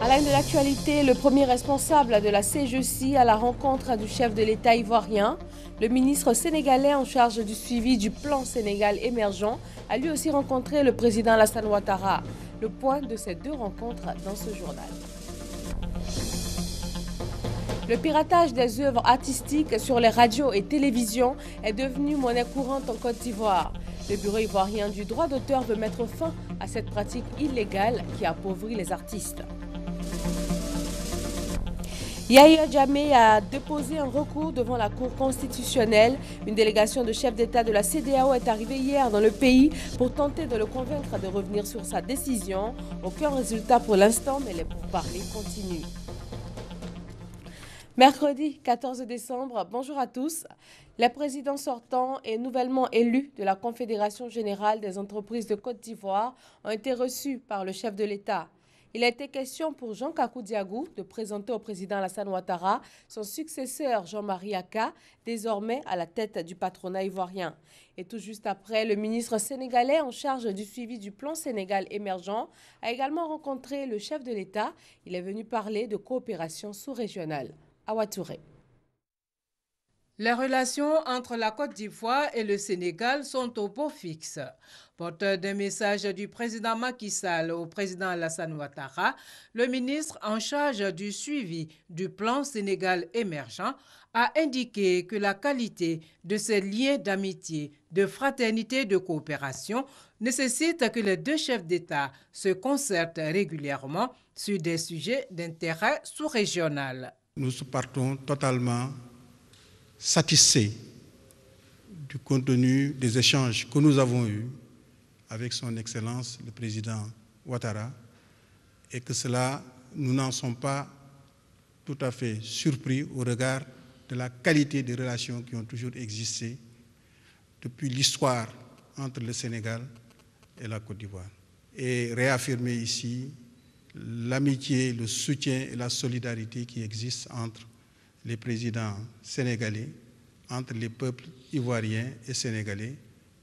À la une de l'actualité, le premier responsable de la CGECI à la rencontre du chef de l'État ivoirien, le ministre sénégalais en charge du suivi du plan Sénégal émergent, a lui aussi rencontré le président Alassane Ouattara. Le point de ces deux rencontres dans ce journal. Le piratage des œuvres artistiques sur les radios et télévisions est devenu monnaie courante en Côte d'Ivoire. Le bureau ivoirien du droit d'auteur veut mettre fin à cette pratique illégale qui appauvrit les artistes. Yahya Jammeh a déposé un recours devant la Cour constitutionnelle. Une délégation de chefs d'État de la CEDEAO est arrivée hier dans le pays pour tenter de le convaincre de revenir sur sa décision. Aucun résultat pour l'instant, mais les pourparlers continuent. Mercredi 14 décembre, bonjour à tous. Les présidents sortants et nouvellement élus de la Confédération générale des entreprises de Côte d'Ivoire ont été reçus par le chef de l'État. Il a été question pour Jean Kakou Diagou de présenter au président Alassane Ouattara son successeur Jean-Marie Akka, désormais à la tête du patronat ivoirien. Et tout juste après, le ministre sénégalais en charge du suivi du plan Sénégal émergent a également rencontré le chef de l'État. Il est venu parler de coopération sous-régionale. Awa Touré. Les relations entre la Côte d'Ivoire et le Sénégal sont au beau fixe. Porteur d'un message du président Macky Sall au président Alassane Ouattara, le ministre en charge du suivi du plan Sénégal émergent a indiqué que la qualité de ces liens d'amitié, de fraternité et de coopération nécessite que les deux chefs d'État se concertent régulièrement sur des sujets d'intérêt sous-régional. Nous partons totalement satisfaits du contenu des échanges que nous avons eus avec son Excellence le président Ouattara et que cela, nous n'en sommes pas tout à fait surpris au regard de la qualité des relations qui ont toujours existé depuis l'histoire entre le Sénégal et la Côte d'Ivoire. Et réaffirmer ici l'amitié, le soutien et la solidarité qui existent entre les présidents sénégalais, entre les peuples ivoiriens et sénégalais,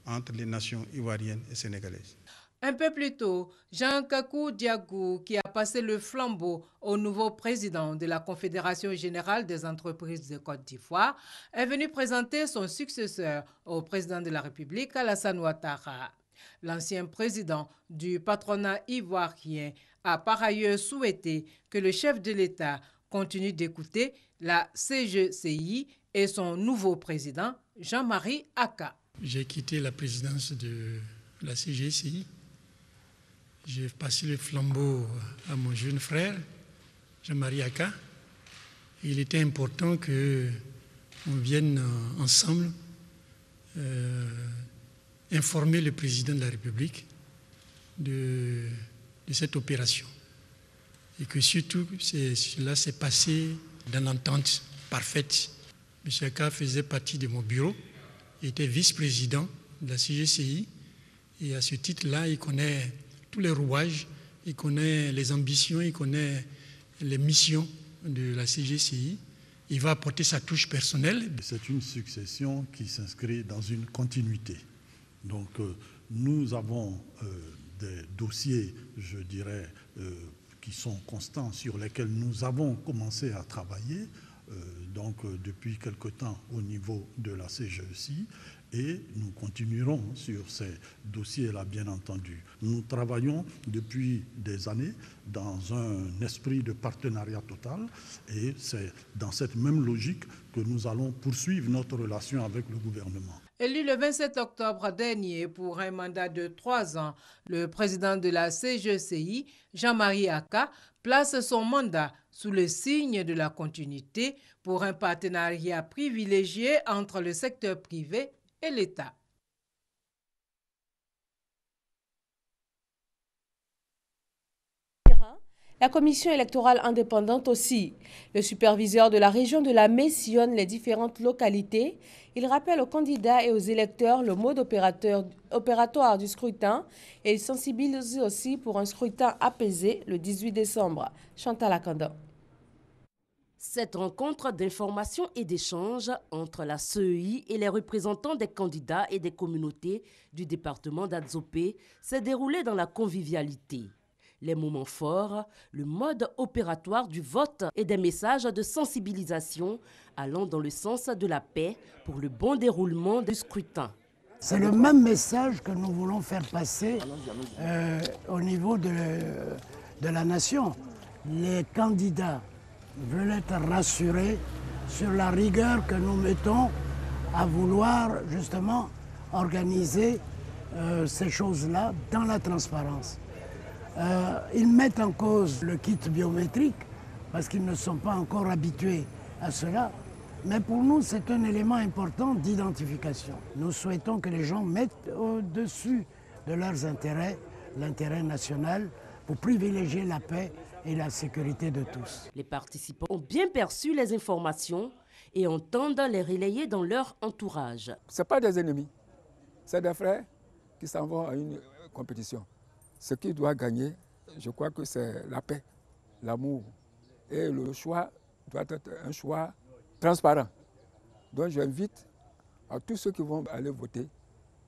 entre les nations ivoiriennes et sénégalaises. Un peu plus tôt, Jean Kakou Diagou, qui a passé le flambeau au nouveau président de la Confédération générale des entreprises de Côte d'Ivoire, est venu présenter son successeur au président de la République, Alassane Ouattara. L'ancien président du patronat ivoirien a par ailleurs souhaité que le chef de l'État continue d'écouter la CGECI et son nouveau président, Jean-Marie Akka. J'ai quitté la présidence de la CGECI. J'ai passé le flambeau à mon jeune frère, Jean-Marie Akka. Il était important qu'on vienne ensemble informer le président de la République de cette opération. Et que surtout, cela s'est passé dans l'entente parfaite. M. Akka faisait partie de mon bureau. Il était vice-président de la CGECI. Et à ce titre-là, il connaît tous les rouages, il connaît les ambitions, il connaît les missions de la CGECI. Il va apporter sa touche personnelle. C'est une succession qui s'inscrit dans une continuité. Donc, nous avons des dossiers, je dirais, qui sont constants, sur lesquels nous avons commencé à travailler, depuis quelque temps au niveau de la CGECI, et nous continuerons sur ces dossiers-là, bien entendu. Nous travaillons depuis des années dans un esprit de partenariat total, et c'est dans cette même logique que nous allons poursuivre notre relation avec le gouvernement. Élu le 27 octobre dernier pour un mandat de 3 ans, le président de la CGECI, Jean-Marie Akka, place son mandat sous le signe de la continuité pour un partenariat privilégié entre le secteur privé et l'État. La commission électorale indépendante aussi. Le superviseur de la région de la Mé sillonne les différentes localités. Il rappelle aux candidats et aux électeurs le mode opératoire du scrutin et il sensibilise aussi pour un scrutin apaisé le 18 décembre. Chantal Akanda. Cette rencontre d'information et d'échange entre la CEI et les représentants des candidats et des communautés du département d'Adzopé s'est déroulée dans la convivialité. Les moments forts, le mode opératoire du vote et des messages de sensibilisation allant dans le sens de la paix pour le bon déroulement du scrutin. C'est le même message que nous voulons faire passer au niveau de la nation. Les candidats veulent être rassurés sur la rigueur que nous mettons à vouloir justement organiser ces choses-là dans la transparence. Ils mettent en cause le kit biométrique parce qu'ils ne sont pas encore habitués à cela. Mais pour nous, c'est un élément important d'identification. Nous souhaitons que les gens mettent au-dessus de leurs intérêts l'intérêt national pour privilégier la paix et la sécurité de tous. Les participants ont bien perçu les informations et entendent les relayer dans leur entourage. Ce n'est pas des ennemis, c'est des frères qui s'en vont à une compétition. Ce qui doit gagner, je crois que c'est la paix, l'amour. Et le choix doit être un choix transparent. Donc j'invite à tous ceux qui vont aller voter,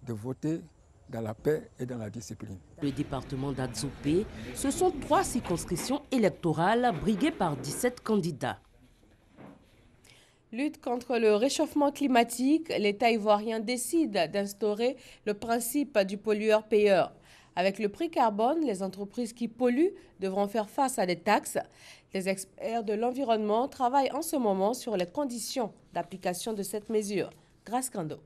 de voter dans la paix et dans la discipline. Le département d'Adzopé, ce sont 3 circonscriptions électorales briguées par 17 candidats. Lutte contre le réchauffement climatique, l'État ivoirien décide d'instaurer le principe du pollueur-payeur. Avec le prix carbone, les entreprises qui polluent devront faire face à des taxes. Les experts de l'environnement travaillent en ce moment sur les conditions d'application de cette mesure. Grâce Kando.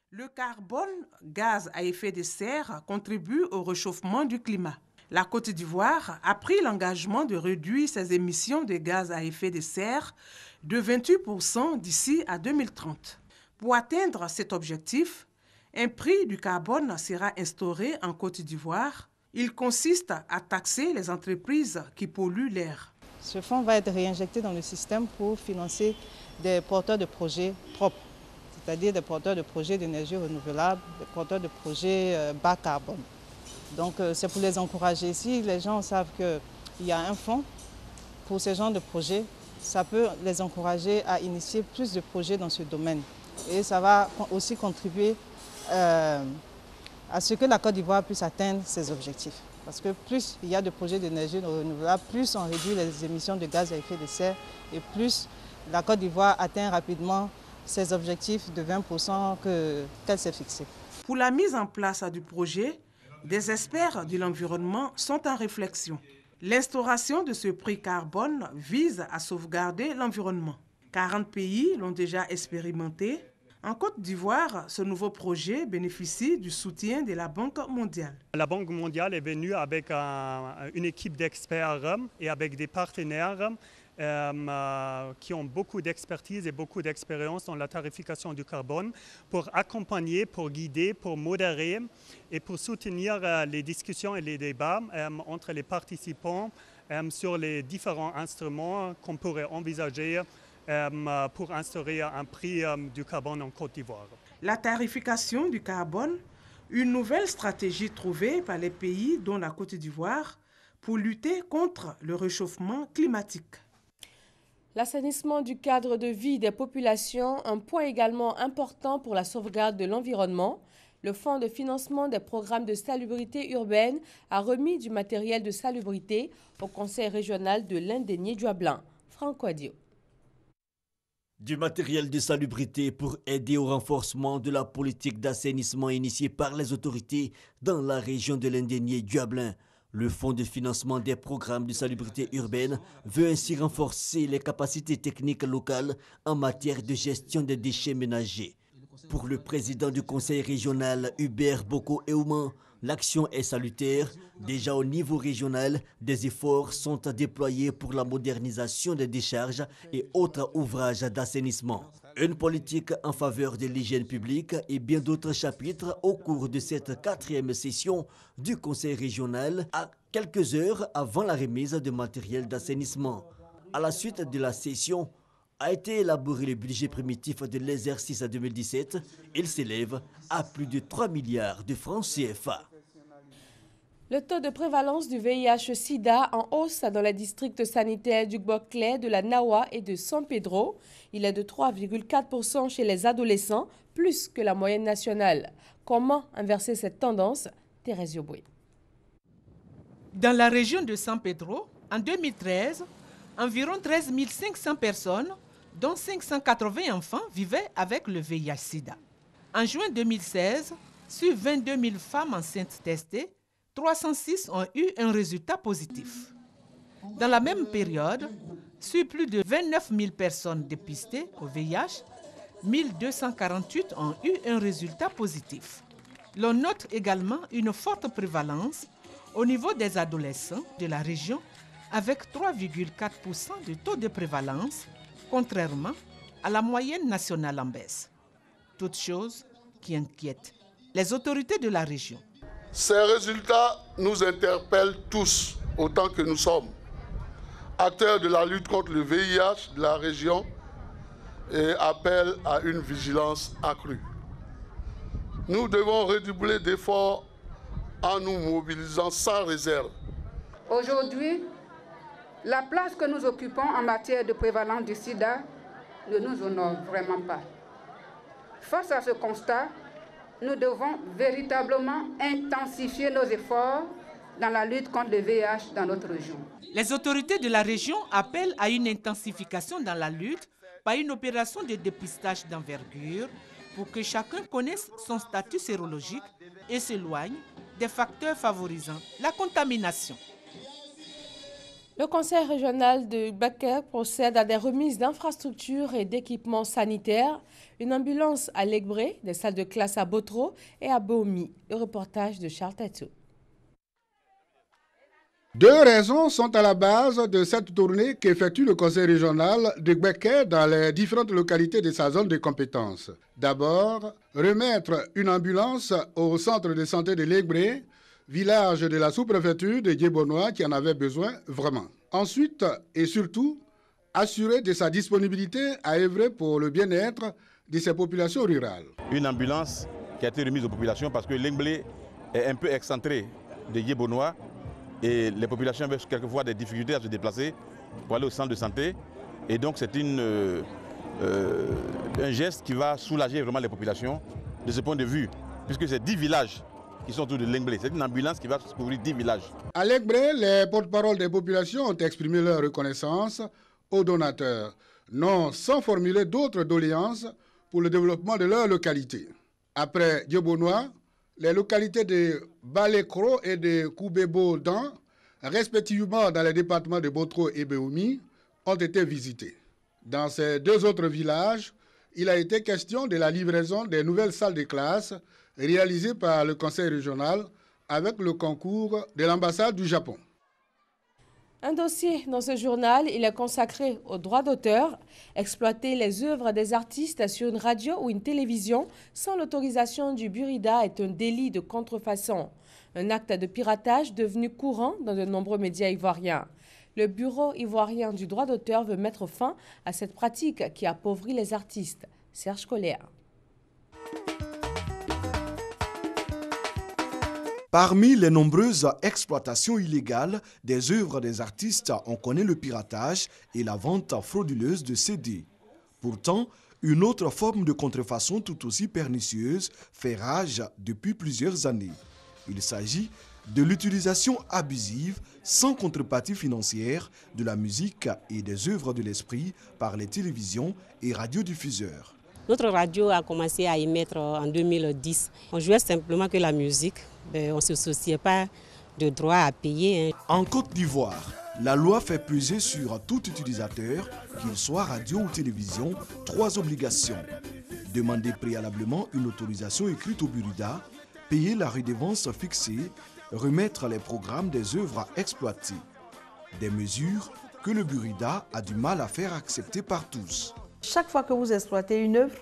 Le carbone, gaz à effet de serre, contribue au réchauffement du climat. La Côte d'Ivoire a pris l'engagement de réduire ses émissions de gaz à effet de serre de 28% d'ici à 2030. Pour atteindre cet objectif, un prix du carbone sera instauré en Côte d'Ivoire. Il consiste à taxer les entreprises qui polluent l'air. Ce fonds va être réinjecté dans le système pour financer des porteurs de projets propres, c'est-à-dire des porteurs de projets d'énergie renouvelable, des porteurs de projets bas carbone. Donc c'est pour les encourager. Si les gens savent qu'il y a un fonds pour ce genre de projets, ça peut les encourager à initier plus de projets dans ce domaine. Et ça va aussi contribuer à ce que la Côte d'Ivoire puisse atteindre ses objectifs. Parce que plus il y a de projets d'énergie renouvelable, plus on réduit les émissions de gaz à effet de serre et plus la Côte d'Ivoire atteint rapidement ses objectifs de 20% qu'elle s'est fixés. Pour la mise en place du projet, des experts de l'environnement sont en réflexion. L'instauration de ce prix carbone vise à sauvegarder l'environnement. 40 pays l'ont déjà expérimenté. En Côte d'Ivoire, ce nouveau projet bénéficie du soutien de la Banque mondiale. La Banque mondiale est venue avec une équipe d'experts et avec des partenaires qui ont beaucoup d'expertise et beaucoup d'expérience dans la tarification du carbone pour accompagner, pour guider, pour modérer et pour soutenir les discussions et les débats entre les participants sur les différents instruments qu'on pourrait envisager pour instaurer un prix du carbone en Côte d'Ivoire. La tarification du carbone, une nouvelle stratégie trouvée par les pays dont la Côte d'Ivoire pour lutter contre le réchauffement climatique. L'assainissement du cadre de vie des populations, un point également important pour la sauvegarde de l'environnement. Le Fonds de financement des programmes de salubrité urbaine a remis du matériel de salubrité au Conseil régional de l'Indénié-Diablin. Franck Wadio. Du matériel de salubrité pour aider au renforcement de la politique d'assainissement initiée par les autorités dans la région de l'Indénié-Diablin. Le Fonds de financement des programmes de salubrité urbaine veut ainsi renforcer les capacités techniques locales en matière de gestion des déchets ménagers. Pour le président du conseil régional Hubert Boko Eouman, l'action est salutaire. Déjà au niveau régional, des efforts sont déployés pour la modernisation des décharges et autres ouvrages d'assainissement. Une politique en faveur de l'hygiène publique et bien d'autres chapitres au cours de cette 4e session du conseil régional à quelques heures avant la remise de matériel d'assainissement. À la suite de la session, a été élaboré le budget primitif de l'exercice 2017. Il s'élève à plus de 3 milliards de francs CFA. Le taux de prévalence du VIH-Sida en hausse dans les districts sanitaires du Boclé, de la Nawa et de San Pedro. Il est de 3,4% chez les adolescents, plus que la moyenne nationale. Comment inverser cette tendance? Thérèse Yoboué. Dans la région de San Pedro, en 2013, environ 13 500 personnes, dont 580 enfants, vivaient avec le VIH-Sida. En juin 2016, sur 22 000 femmes enceintes testées, 306 ont eu un résultat positif. Dans la même période, sur plus de 29 000 personnes dépistées au VIH, 1248 ont eu un résultat positif. L'on note également une forte prévalence au niveau des adolescents de la région, avec 3,4% de taux de prévalence, contrairement à la moyenne nationale en baisse. Toute chose qui inquiète les autorités de la région. Ces résultats nous interpellent tous, autant que nous sommes acteurs de la lutte contre le VIH de la région, et appellent à une vigilance accrue. Nous devons redoubler d'efforts en nous mobilisant sans réserve. Aujourd'hui, la place que nous occupons en matière de prévalence du sida ne nous honore vraiment pas. Face à ce constat, nous devons véritablement intensifier nos efforts dans la lutte contre le VIH dans notre région. Les autorités de la région appellent à une intensification dans la lutte par une opération de dépistage d'envergure pour que chacun connaisse son statut sérologique et s'éloigne des facteurs favorisant la contamination. Le conseil régional de Bakel procède à des remises d'infrastructures et d'équipements sanitaires, une ambulance à Legbré, des salles de classe à Botro et à Bomi. Le reportage de Charles Tatou. Deux raisons sont à la base de cette tournée qu'effectue le conseil régional de Bakel dans les différentes localités de sa zone de compétence. D'abord, remettre une ambulance au centre de santé de Legbré, village de la sous-préfecture de Djebonois qui en avait besoin vraiment. Ensuite et surtout, assurer de sa disponibilité à œuvrer pour le bien-être de ces populations rurales. Une ambulance qui a été remise aux populations parce que Legbré est un peu excentré de Djebonois et les populations avaient quelquefois des difficultés à se déplacer pour aller au centre de santé. Et donc c'est un geste qui va soulager vraiment les populations de ce point de vue, puisque c'est 10 villages qui sont autour de Legbré. C'est une ambulance qui va couvrir 10 villages. À Legbré, les porte-paroles des populations ont exprimé leur reconnaissance aux donateurs, non sans formuler d'autres doléances pour le développement de leur localité. Après Djebonois, les localités de Balekro et de Koubebo-Dan, respectivement dans les départements de Botro et Beoumi, ont été visitées. Dans ces deux autres villages, il a été question de la livraison des nouvelles salles de classe réalisées par le conseil régional avec le concours de l'ambassade du Japon. Un dossier dans ce journal, il est consacré aux droits d'auteur. Exploiter les œuvres des artistes sur une radio ou une télévision sans l'autorisation du Burida est un délit de contrefaçon. Un acte de piratage devenu courant dans de nombreux médias ivoiriens. Le Bureau ivoirien du droit d'auteur veut mettre fin à cette pratique qui appauvrit les artistes. Serge Collier. Parmi les nombreuses exploitations illégales des œuvres des artistes, on connaît le piratage et la vente frauduleuse de CD. Pourtant, une autre forme de contrefaçon tout aussi pernicieuse fait rage depuis plusieurs années. Il s'agit de l'utilisation abusive, sans contrepartie financière, de la musique et des œuvres de l'esprit par les télévisions et radiodiffuseurs. Notre radio a commencé à émettre en 2010. On jouait simplement que la musique. On ne se souciait pas de droits à payer. En Côte d'Ivoire, la loi fait peser sur tout utilisateur, qu'il soit radio ou télévision, 3 obligations. Demander préalablement une autorisation écrite au Burida, payer la redevance fixée, remettre les programmes des œuvres exploitées. Des mesures que le Burida a du mal à faire accepter par tous. Chaque fois que vous exploitez une œuvre,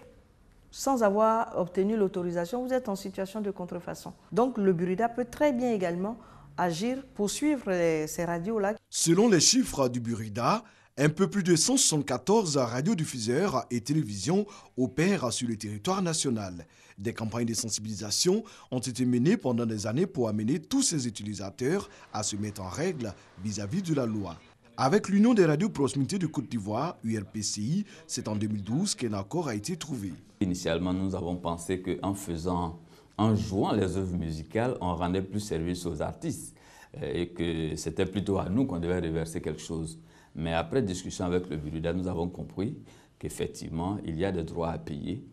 sans avoir obtenu l'autorisation, vous êtes en situation de contrefaçon. Donc le Burida peut très bien également agir pour suivre ces radios-là. Selon les chiffres du Burida, un peu plus de 174 radiodiffuseurs et télévisions opèrent sur le territoire national. Des campagnes de sensibilisation ont été menées pendant des années pour amener tous ces utilisateurs à se mettre en règle vis-à-vis de la loi. Avec l'Union des radios proximité de Côte d'Ivoire, URPCI, c'est en 2012 qu'un accord a été trouvé. Initialement, nous avons pensé qu'en jouant les œuvres musicales, on rendait plus service aux artistes. et que c'était plutôt à nous qu'on devait reverser quelque chose. Mais après discussion avec le Burida, nous avons compris qu'effectivement, il y a des droits à payer.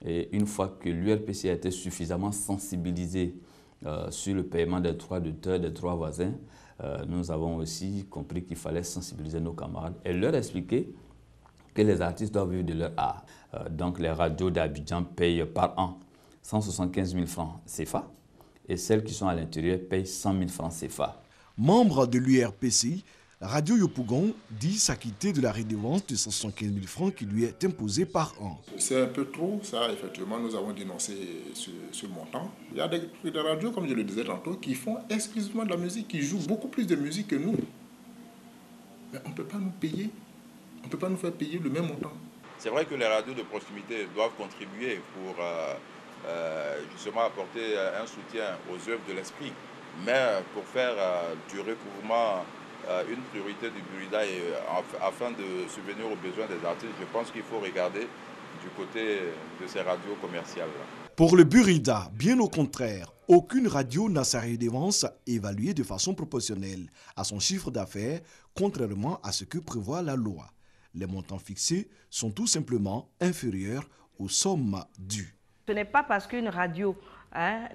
Et une fois que l'URPC a été suffisamment sensibilisé sur le paiement des droits d'auteur, des droits voisins, nous avons aussi compris qu'il fallait sensibiliser nos camarades et leur expliquer que les artistes doivent vivre de leur art. Donc les radios d'Abidjan payent par an 175 000 francs CFA et celles qui sont à l'intérieur payent 100 000 francs CFA. Membre de l'URPC, Radio Yopougon dit s'acquitter de la redevance de 175 000 francs qui lui est imposée par an. C'est un peu trop, ça, effectivement, nous avons dénoncé ce montant. Il y a des radios, comme je le disais tantôt, qui font exclusivement de la musique, qui jouent beaucoup plus de musique que nous. Mais on ne peut pas nous payer, on ne peut pas nous faire payer le même montant. C'est vrai que les radios de proximité doivent contribuer pour justement apporter un soutien aux œuvres de l'esprit. Mais pour faire du recouvrement une priorité du Burida et afin de subvenir aux besoins des artistes, je pense qu'il faut regarder du côté de ces radios commerciales. Pour le Burida, bien au contraire, aucune radio n'a sa redevance évaluée de façon proportionnelle à son chiffre d'affaires, contrairement à ce que prévoit la loi. Les montants fixés sont tout simplement inférieurs aux sommes dues. Ce n'est pas parce qu'une radio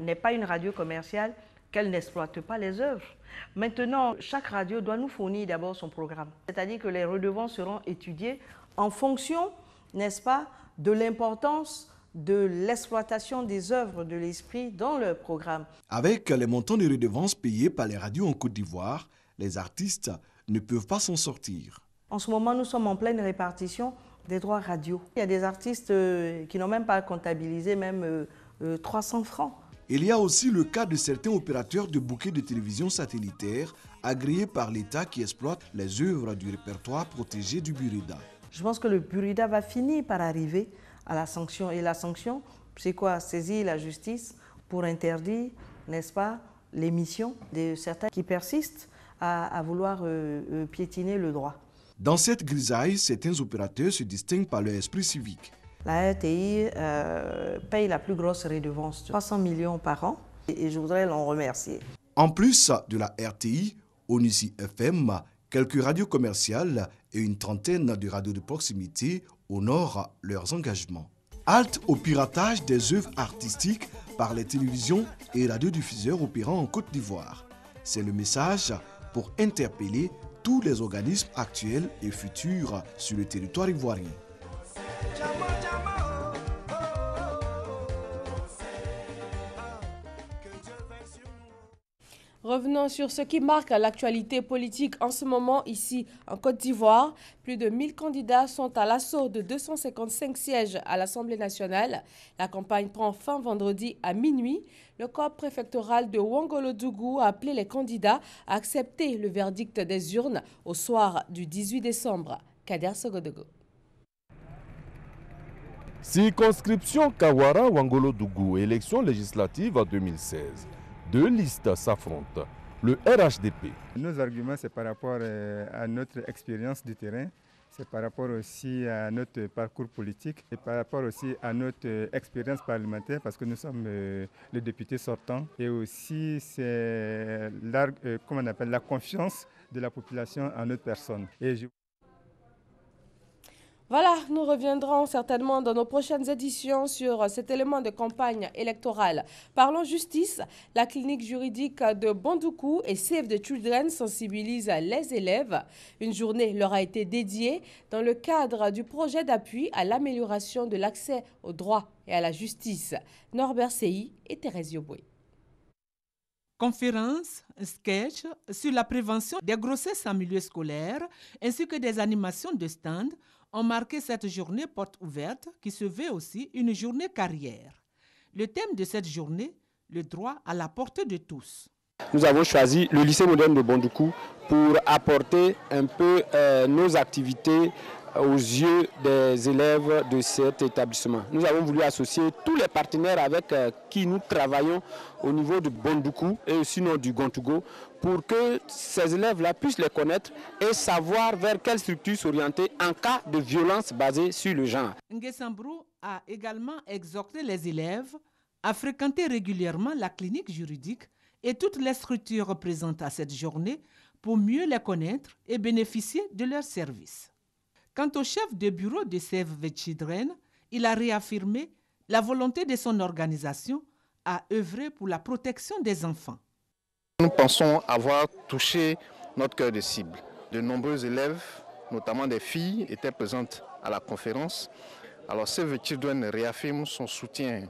n'est pas une radio commerciale qu'elle n'exploite pas les œuvres. Maintenant, chaque radio doit nous fournir d'abord son programme. C'est-à-dire que les redevances seront étudiées en fonction, n'est-ce pas, de l'importance de l'exploitation des œuvres de l'esprit dans le programme. Avec les montants de redevances payés par les radios en Côte d'Ivoire, les artistes ne peuvent pas s'en sortir. En ce moment, nous sommes en pleine répartition des droits radio. Il y a des artistes qui n'ont même pas comptabilisé même 300 francs. Il y a aussi le cas de certains opérateurs de bouquets de télévision satellitaires agréés par l'État qui exploitent les œuvres du répertoire protégé du Burida. Je pense que le Burida va finir par arriver à la sanction. Et la sanction, c'est quoi? Saisir la justice pour interdire, n'est-ce pas, l'émission de certains qui persistent à vouloir piétiner le droit. Dans cette grisaille, certains opérateurs se distinguent par leur esprit civique. La RTI paye la plus grosse redevance, 300 millions par an, et je voudrais l'en remercier. En plus de la RTI, Onissi FM, quelques radios commerciales et une trentaine de radios de proximité honorent leurs engagements. Halte au piratage des œuvres artistiques par les télévisions et radiodiffuseurs opérant en Côte d'Ivoire. C'est le message pour interpeller tous les organismes actuels et futurs sur le territoire ivoirien. Revenons sur ce qui marque l'actualité politique en ce moment ici en Côte d'Ivoire. Plus de 1000 candidats sont à l'assaut de 255 sièges à l'Assemblée nationale. La campagne prend fin vendredi à minuit. Le corps préfectoral de Ouangolodougou a appelé les candidats à accepter le verdict des urnes au soir du 18 décembre. Kader Sogodogo. Circonscription Kawara-Ouangolodougou, élection législative 2016. Deux listes s'affrontent. Le RHDP. Nos arguments, c'est par rapport à notre expérience du terrain, c'est par rapport aussi à notre parcours politique et par rapport aussi à notre expérience parlementaire parce que nous sommes les députés sortants et aussi c'est la confiance de la population en notre personne. Voilà, nous reviendrons certainement dans nos prochaines éditions sur cet élément de campagne électorale. Parlons justice. La clinique juridique de Bandoukou et Save the Children sensibilisent les élèves. Une journée leur a été dédiée dans le cadre du projet d'appui à l'amélioration de l'accès au droit et à la justice. Norbert Seyi et Thérèse Yoboué. Conférences, sketchs sur la prévention des grossesses en milieu scolaire ainsi que des animations de stand ont marqué cette journée porte ouverte qui se veut aussi une journée carrière. Le thème de cette journée, le droit à la portée de tous. Nous avons choisi le lycée moderne de Bandoukou pour apporter un peu nos activités aux yeux des élèves de cet établissement. Nous avons voulu associer tous les partenaires avec qui nous travaillons au niveau de Bandoukou et sinon du Gontougo pour que ces élèves-là puissent les connaître et savoir vers quelle structure s'orienter en cas de violence basée sur le genre. Nguessambrou a également exhorté les élèves à fréquenter régulièrement la clinique juridique et toutes les structures présentes à cette journée pour mieux les connaître et bénéficier de leurs services. Quant au chef de bureau de Save the Children, il a réaffirmé la volonté de son organisation à œuvrer pour la protection des enfants. Nous pensons avoir touché notre cœur de cible. De nombreux élèves, notamment des filles, étaient présentes à la conférence. Alors Save the Children réaffirme son soutien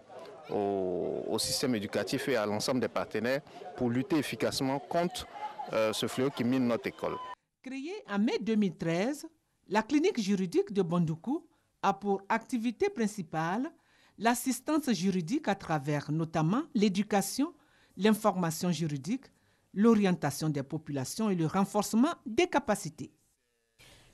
au système éducatif et à l'ensemble des partenaires pour lutter efficacement contre ce fléau qui mine notre école. Créée en mai 2013, la clinique juridique de Bondoukou a pour activité principale l'assistance juridique à travers notamment l'éducation, l'information juridique, l'orientation des populations et le renforcement des capacités.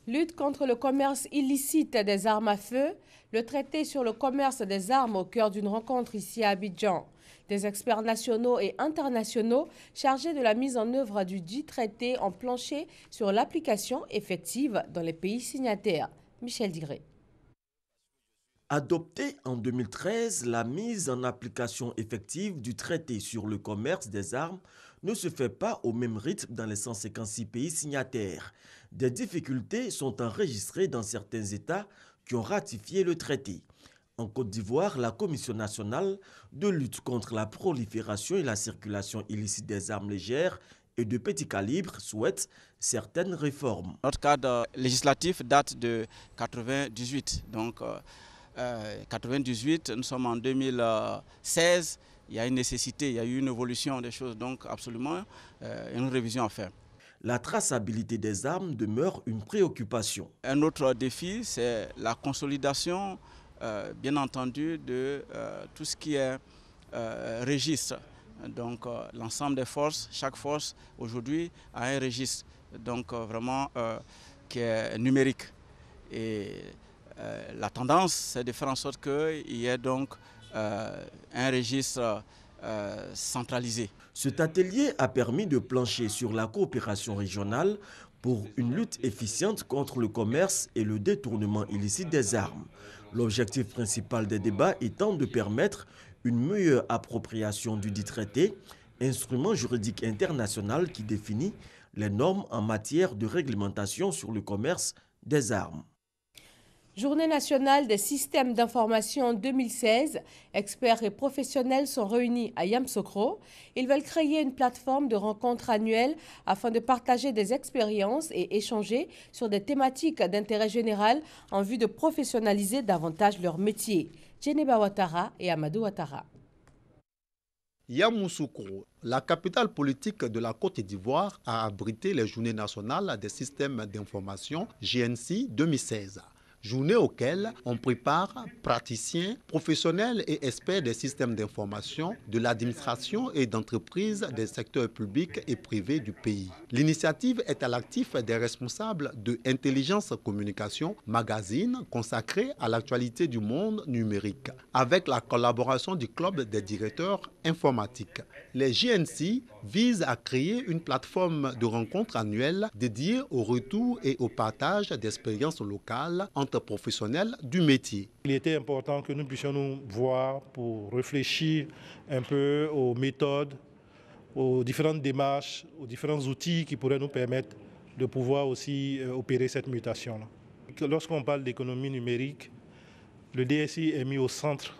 Lutte contre le commerce illicite des armes à feu, le traité sur le commerce des armes au cœur d'une rencontre ici à Abidjan. Des experts nationaux et internationaux chargés de la mise en œuvre du dit traité ont planché sur l'application effective dans les pays signataires. Michel Diré. Adoptée en 2013, la mise en application effective du traité sur le commerce des armes ne se fait pas au même rythme dans les 156 pays signataires. Des difficultés sont enregistrées dans certains États qui ont ratifié le traité. En Côte d'Ivoire, la Commission nationale de lutte contre la prolifération et la circulation illicite des armes légères et de petit calibre souhaite certaines réformes. Notre cadre législatif date de 1998. Donc, 98, nous sommes en 2016. Il y a une nécessité, il y a eu une évolution des choses, donc absolument une révision à faire. La traçabilité des armes demeure une préoccupation. Un autre défi, c'est la consolidation, bien entendu, de tout ce qui est registre. Donc l'ensemble des forces, chaque force aujourd'hui a un registre, donc vraiment qui est numérique. Et la tendance, c'est de faire en sorte qu'il y ait donc un registre centralisé. Cet atelier a permis de plancher sur la coopération régionale pour une lutte efficiente contre le commerce et le détournement illicite des armes. L'objectif principal des débats étant de permettre une meilleure appropriation du dit traité, instrument juridique international qui définit les normes en matière de réglementation sur le commerce des armes. Journée nationale des systèmes d'information en 2016, experts et professionnels sont réunis à Yamoussoukro. Ils veulent créer une plateforme de rencontres annuelles afin de partager des expériences et échanger sur des thématiques d'intérêt général en vue de professionnaliser davantage leur métier. Djeneba Ouattara et Amadou Ouattara. Yamoussoukro, la capitale politique de la Côte d'Ivoire, a abrité les Journées nationales des systèmes d'information JNC 2016. Journée auquel on prépare praticiens, professionnels et experts des systèmes d'information, de l'administration et d'entreprises des secteurs publics et privés du pays. L'initiative est à l'actif des responsables de Intelligence Communication, magazine consacré à l'actualité du monde numérique, avec la collaboration du Club des directeurs informatiques. Les JNC visent à créer une plateforme de rencontres annuelles dédiée au retour et au partage d'expériences locales entre professionnels du métier. Il était important que nous puissions nous voir pour réfléchir un peu aux méthodes, aux différentes démarches, aux différents outils qui pourraient nous permettre de pouvoir aussi opérer cette mutation-là. Lorsqu'on parle d'économie numérique, le DSI est mis au centre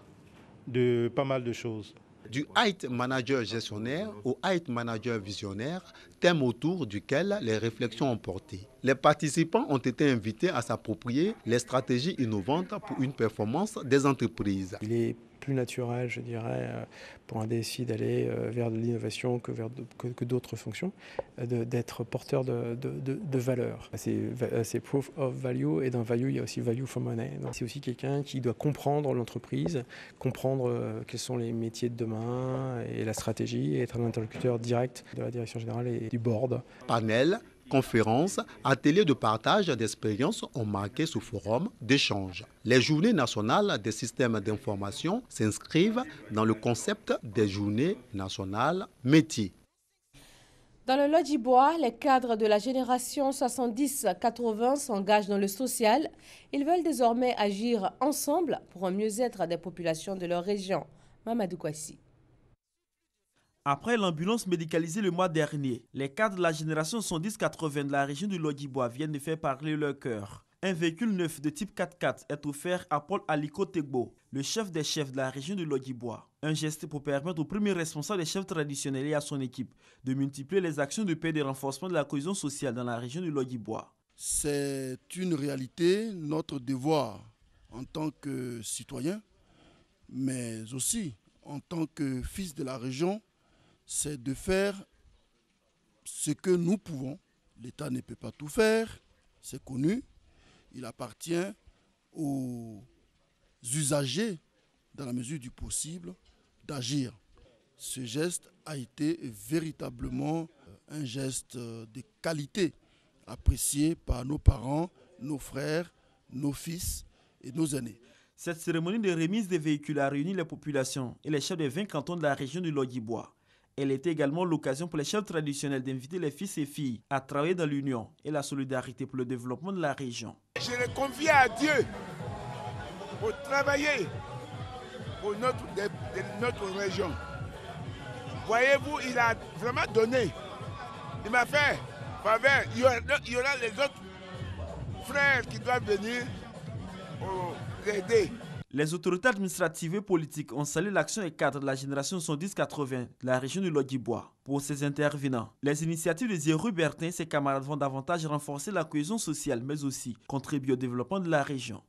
de pas mal de choses. Du IT Manager gestionnaire au IT Manager visionnaire, thème autour duquel les réflexions ont porté. Les participants ont été invités à s'approprier les stratégies innovantes pour une performance des entreprises. Il est plus naturel, je dirais, pour un DSI d'aller vers de l'innovation que d'autres fonctions, d'être porteur de valeur. C'est proof of value, et dans value, il y a aussi value for money. C'est aussi quelqu'un qui doit comprendre l'entreprise, comprendre quels sont les métiers de demain et la stratégie, et être un interlocuteur direct de la direction générale et du board. Panel, conférences, ateliers de partage d'expériences ont marqué ce forum d'échange. Les Journées nationales des systèmes d'information s'inscrivent dans le concept des Journées nationales métiers. Dans le Lodjibois, les cadres de la génération 70-80 s'engagent dans le social. Ils veulent désormais agir ensemble pour un mieux-être des populations de leur région. Mamadou Kwasi. Après l'ambulance médicalisée le mois dernier, les cadres de la génération 110-80 de la région du Lodjibois viennent de faire parler leur cœur. Un véhicule neuf de type 4x4 est offert à Paul Aliko Tegbo, le chef des chefs de la région du Lodjibois. Un geste pour permettre au premier responsable des chefs traditionnels et à son équipe de multiplier les actions de paix et de renforcement de la cohésion sociale dans la région du Lodjibois. C'est une réalité, notre devoir en tant que citoyen, mais aussi en tant que fils de la région, c'est de faire ce que nous pouvons. L'État ne peut pas tout faire, c'est connu. Il appartient aux usagers, dans la mesure du possible, d'agir. Ce geste a été véritablement un geste de qualité, apprécié par nos parents, nos frères, nos fils et nos aînés. Cette cérémonie de remise des véhicules a réuni les populations et les chefs des 20 cantons de la région du Lodjibois. Elle était également l'occasion pour les chefs traditionnels d'inviter les fils et filles à travailler dans l'union et la solidarité pour le développement de la région. Je le confie à Dieu pour travailler pour notre région. Voyez-vous, il a vraiment donné. Il m'a fait faveur. Il y aura les autres frères qui doivent venir pour l'aider. Les autorités administratives et politiques ont salué l'action des cadres de la génération 110-80 de la région du Lodjibois. Pour ces intervenants, les initiatives de Zéro Bertin et ses camarades vont davantage renforcer la cohésion sociale, mais aussi contribuer au développement de la région.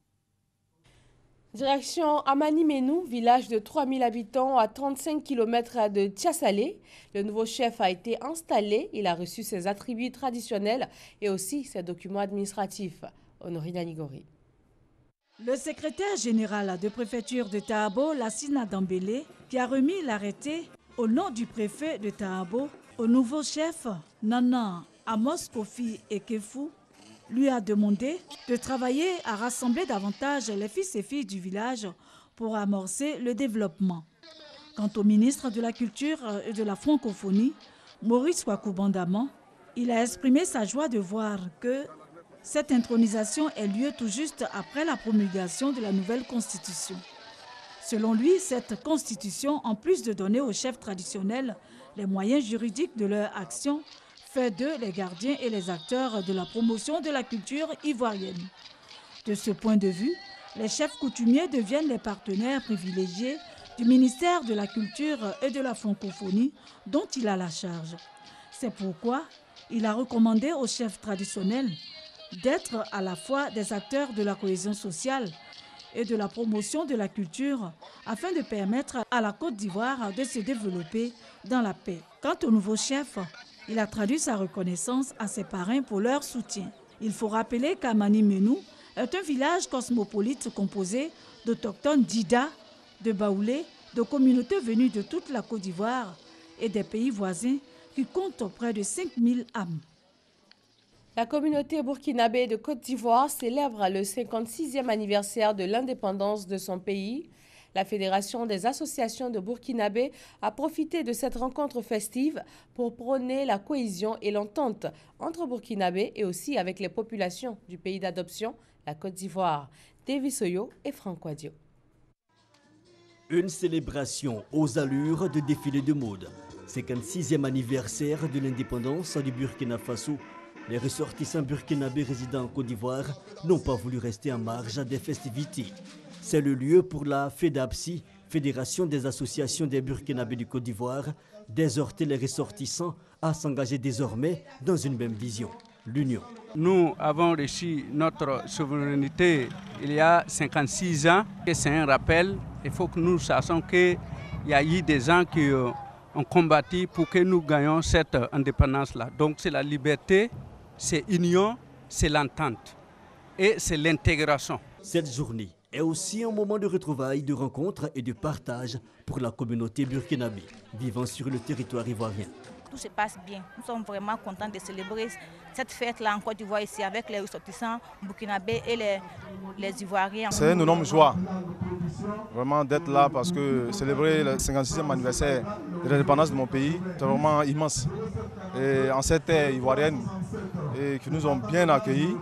Direction Amani-Menou, village de 3000 habitants à 35 km de Tiasalé. Le nouveau chef a été installé. Il a reçu ses attributs traditionnels et aussi ses documents administratifs. Honorine Anigori. Le secrétaire général de préfecture de Tahabo, Lassina Dambélé, qui a remis l'arrêté au nom du préfet de Tahabo au nouveau chef Nana Amos Kofi Ekefu, lui a demandé de travailler à rassembler davantage les fils et filles du village pour amorcer le développement. Quant au ministre de la Culture et de la Francophonie, Maurice Wakoubandama, il a exprimé sa joie de voir que cette intronisation ait lieu tout juste après la promulgation de la nouvelle constitution. Selon lui, cette constitution, en plus de donner aux chefs traditionnels les moyens juridiques de leur action, fait d'eux les gardiens et les acteurs de la promotion de la culture ivoirienne. De ce point de vue, les chefs coutumiers deviennent les partenaires privilégiés du ministère de la Culture et de la Francophonie dont il a la charge. C'est pourquoi il a recommandé aux chefs traditionnels d'être à la fois des acteurs de la cohésion sociale et de la promotion de la culture afin de permettre à la Côte d'Ivoire de se développer dans la paix. Quant au nouveau chef, il a traduit sa reconnaissance à ses parrains pour leur soutien. Il faut rappeler qu'Amani-Menou est un village cosmopolite composé d'autochtones d'Ida, de Baoulé, de communautés venues de toute la Côte d'Ivoire et des pays voisins qui comptent près de 5000 âmes. La communauté burkinabé de Côte d'Ivoire célèbre le 56e anniversaire de l'indépendance de son pays. La Fédération des associations de Burkinabé a profité de cette rencontre festive pour prôner la cohésion et l'entente entre Burkinabé et aussi avec les populations du pays d'adoption, la Côte d'Ivoire. Davis Oyo et Franck Wadio. Une célébration aux allures de défilé de mode. 56e anniversaire de l'indépendance du Burkina Faso. Les ressortissants burkinabés résidant en Côte d'Ivoire n'ont pas voulu rester en marge des festivités. C'est le lieu pour la FEDAPSI, Fédération des associations des Burkinabés du Côte d'Ivoire, d'exhorter les ressortissants à s'engager désormais dans une même vision, l'union. Nous avons reçu notre souveraineté il y a 56 ans et c'est un rappel. Il faut que nous sachions qu'il y a eu des gens qui ont combattu pour que nous gagnions cette indépendance-là. Donc c'est la liberté, c'est l'union, c'est l'entente et c'est l'intégration. Cette journée est aussi un moment de retrouvailles, de rencontres et de partage pour la communauté burkinabé vivant sur le territoire ivoirien. Tout se passe bien. Nous sommes vraiment contents de célébrer cette fête-là en Côte d'Ivoire ici avec les ressortissants burkinabés et les Ivoiriens. C'est une énorme joie vraiment d'être là parce que célébrer le 56e anniversaire de l'indépendance de mon pays, c'est vraiment immense. Et en cette terre ivoirienne, et qui nous ont bien accueillis,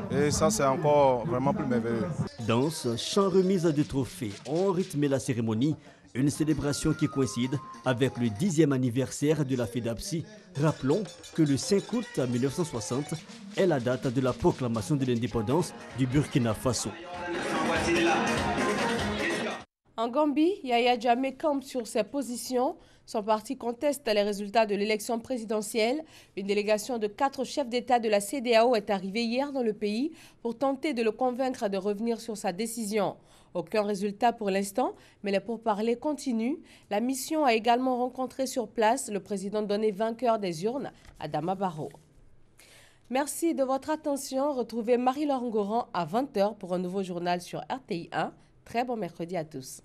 et ça c'est encore vraiment plus merveilleux. Danse, chants, remise de trophées ont rythmé la cérémonie, une célébration qui coïncide avec le 10e anniversaire de la FEDAPSI. Rappelons que le 5 août 1960 est la date de la proclamation de l'indépendance du Burkina Faso. En Gambie, Yahya Jammeh campe sur ses positions. Son parti conteste les résultats de l'élection présidentielle. Une délégation de 4 chefs d'État de la CEDEAO est arrivée hier dans le pays pour tenter de le convaincre de revenir sur sa décision. Aucun résultat pour l'instant, mais les pourparlers continuent. La mission a également rencontré sur place le président donné vainqueur des urnes, Adama Barrow. Merci de votre attention. Retrouvez Marie-Laure Ngoran à 20h pour un nouveau journal sur RTI 1. Très bon mercredi à tous.